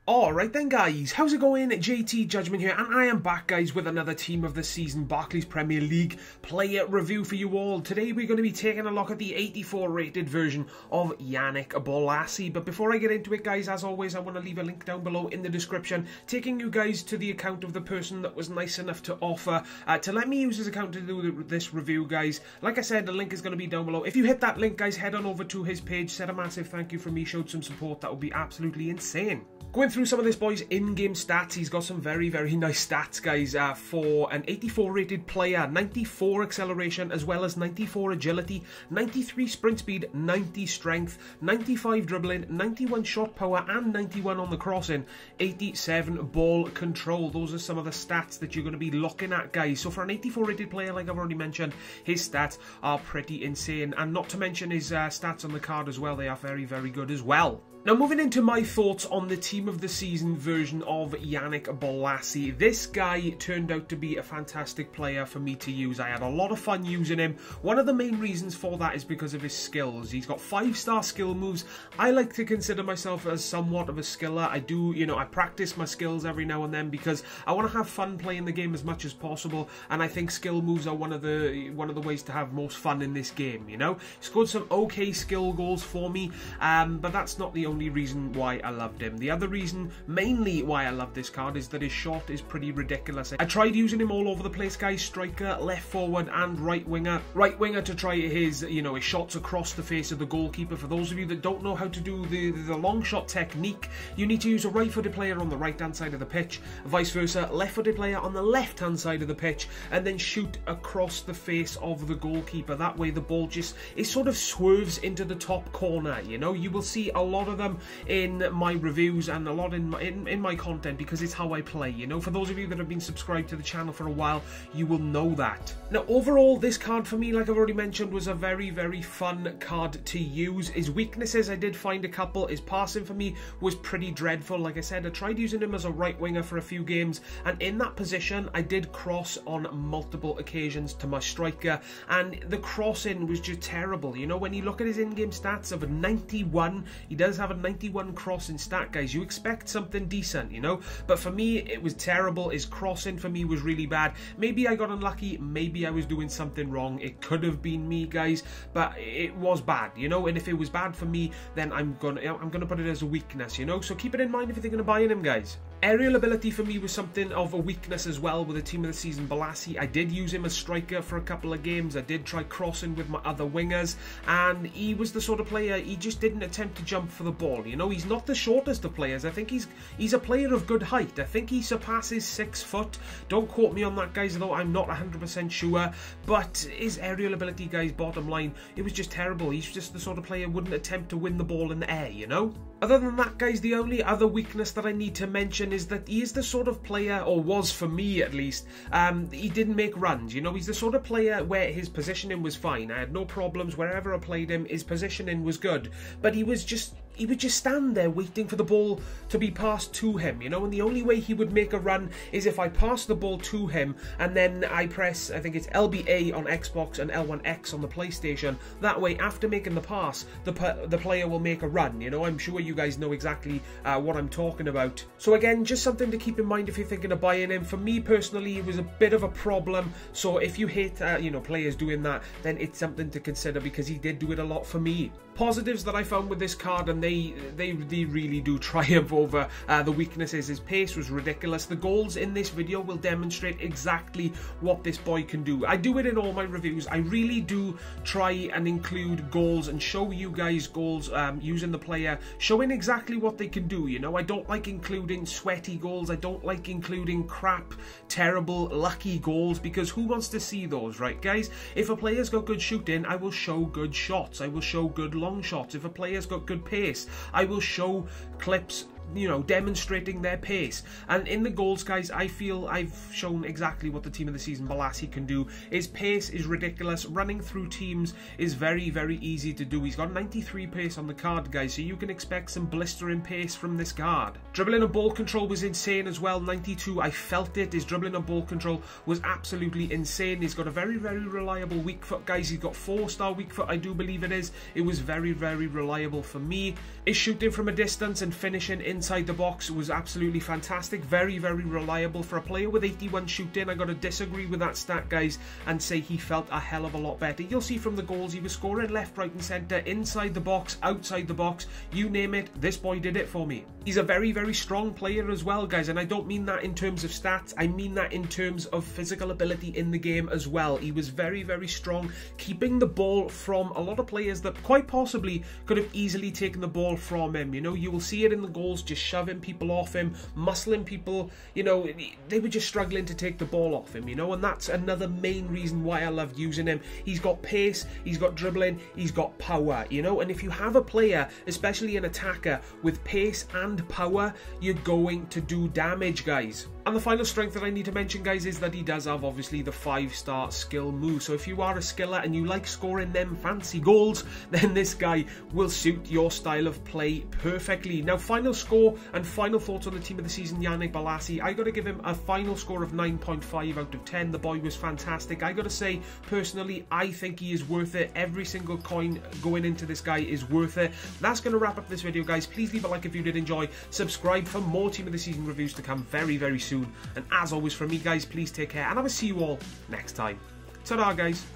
Alright then guys, how's it going? JTJudgment here, and I am back guys with another Team of the Season Barclays Premier League player review for you all. Today we're going to be taking a look at the 84 rated version of Yannick Bolasie. But before I get into it guys, as always, I want to leave a link down below in the description, taking you guys to the account of the person that was nice enough to offer to let me use his account to do this review guys. Like I said, the link is going to be down below. If you hit that link guys, head on over to his page, said a massive thank you from me, showed some support, that would be absolutely insane. Going through some of this boy's in-game stats, he's got some very nice stats, guys, for an 84 rated player. 94 acceleration, as well as 94 agility, 93 sprint speed, 90 strength, 95 dribbling, 91 shot power, and 91 on the crossing, 87 ball control. Those are some of the stats that you're going to be looking at, guys. So for an 84 rated player, like I've already mentioned, his stats are pretty insane. And not to mention his stats on the card as well, they are very good as well. Now, moving into my thoughts on the Team of the Season version of Yannick Bolasie. This guy turned out to be a fantastic player for me to use. I had a lot of fun using him. One of the main reasons for that is because of his skills. He's got 5-star skill moves. I like to consider myself as somewhat of a skiller. I do, I practice my skills every now and then because I want to have fun playing the game as much as possible, and I think skill moves are one of the ways to have most fun in this game, Scored some okay skill goals for me, but that's not the only reason why I loved him. The other reason, mainly why I love this card, is that his shot is pretty ridiculous. I tried using him all over the place, guys. Striker, left forward, and right winger. Right winger to try his, his shots across the face of the goalkeeper. For those of you that don't know how to do the long shot technique, you need to use a right-footed player on the right-hand side of the pitch, vice versa, left-footed player on the left-hand side of the pitch, and then shoot across the face of the goalkeeper. That way the ball it sort of swerves into the top corner, You will see a lot of them in my reviews and a lot in my content because it's how I play, For those of you that have been subscribed to the channel for a while, you will know that. Now, overall, this card for me, like I've already mentioned, was a very fun card to use. His weaknesses, I did find a couple. His passing for me was pretty dreadful. Like I said, I tried using him as a right winger for a few games, and in that position, I did cross on multiple occasions to my striker, and the crossing was just terrible. When you look at his in-game stats of a 91, he does have a 91 crossing stat, guys. You expect something decent, but for me it was terrible. His crossing for me was really bad. Maybe I got unlucky, maybe I was doing something wrong. It could have been me, guys, but it was bad, and if it was bad for me, then I'm gonna put it as a weakness, so keep it in mind if you're thinking of buying him, guys. Aerial ability for me was something of a weakness as well with the Team of the Season Bolasie. I did use him as striker for a couple of games. I did try crossing with my other wingers, and he was the sort of player, he just didn't attempt to jump for the ball, He's not the shortest of players. I think he's a player of good height. I think he surpasses 6 foot. Don't quote me on that, guys, though I'm not 100% sure, but his aerial ability, guys, bottom line, it was just terrible. He's just the sort of player who wouldn't attempt to win the ball in the air, Other than that, guys, the only other weakness that I need to mention is that he is the sort of player, or was for me at least, he didn't make runs, He's the sort of player where his positioning was fine. I had no problems wherever I played him. His positioning was good, but he would just stand there waiting for the ball to be passed to him, and the only way he would make a run is if I pass the ball to him and then I press, I think it's LBA on Xbox and L1X on the PlayStation. That way, after making the pass, the player will make a run, I'm sure you guys know exactly what I'm talking about. So again, just something to keep in mind if you're thinking of buying him. For me personally, it was a bit of a problem, so if you hate players doing that, then it's something to consider because he did do it a lot for me. Positives that I found with this card, and they really do triumph over the weaknesses. His pace was ridiculous. The goals in this video will demonstrate exactly what this boy can do. I do it in all my reviews. I really do try and include goals and show you guys goals using the player, showing exactly what they can do, I don't like including sweaty goals. I don't like including crap, terrible, lucky goals, because who wants to see those, right, guys? If a player's got good shooting, I will show good shots. I will show good long shots. If a player's got good pace, I will show clips demonstrating their pace. And in the goals, guys, I feel I've shown exactly what the Team of the Season Bolasie can do. His pace is ridiculous. Running through teams is very easy to do. He's got 93 pace on the card, guys, so you can expect some blistering pace from this card. Dribbling and ball control was insane as well. 92, I felt it. His dribbling and ball control was absolutely insane. He's got a very reliable weak foot, guys. He's got 4-star weak foot, I do believe it is. It was very reliable for me. His shooting from a distance and finishing in inside the box was absolutely fantastic. Very, very reliable for a player with 81 shooting. I got to disagree with that stat, guys, and say he felt a hell of a lot better. You'll see from the goals he was scoring left, right and centre, inside the box, outside the box, you name it, this boy did it for me. He's a very, very strong player as well, guys, and I don't mean that in terms of stats, I mean that in terms of physical ability in the game as well. He was very, very strong, keeping the ball from a lot of players that quite possibly could have easily taken the ball from him. You know, you will see it in the goals, just shoving people off him, muscling people, you know, they were just struggling to take the ball off him, you know, and that's another main reason why I love using him. He's got pace, he's got dribbling, he's got power, you know, and if you have a player, especially an attacker, with pace and power, you're going to do damage, guys. And the final strength that I need to mention, guys, is that he does have, obviously, the 5-star skill move. So if you are a skiller and you like scoring them fancy goals, then this guy will suit your style of play perfectly. Now, final score and final thoughts on the team of the season, Yannick Bolasie. I got to give him a final score of 9.5 out of 10. The boy was fantastic. I got to say, personally, I think he is worth it. Every single coin going into this guy is worth it. That's going to wrap up this video, guys. Please leave a like if you did enjoy. Subscribe for more team of the season reviews to come very, very soon. And as always from me, guys, please take care, and I will see you all next time. Ta-da, guys.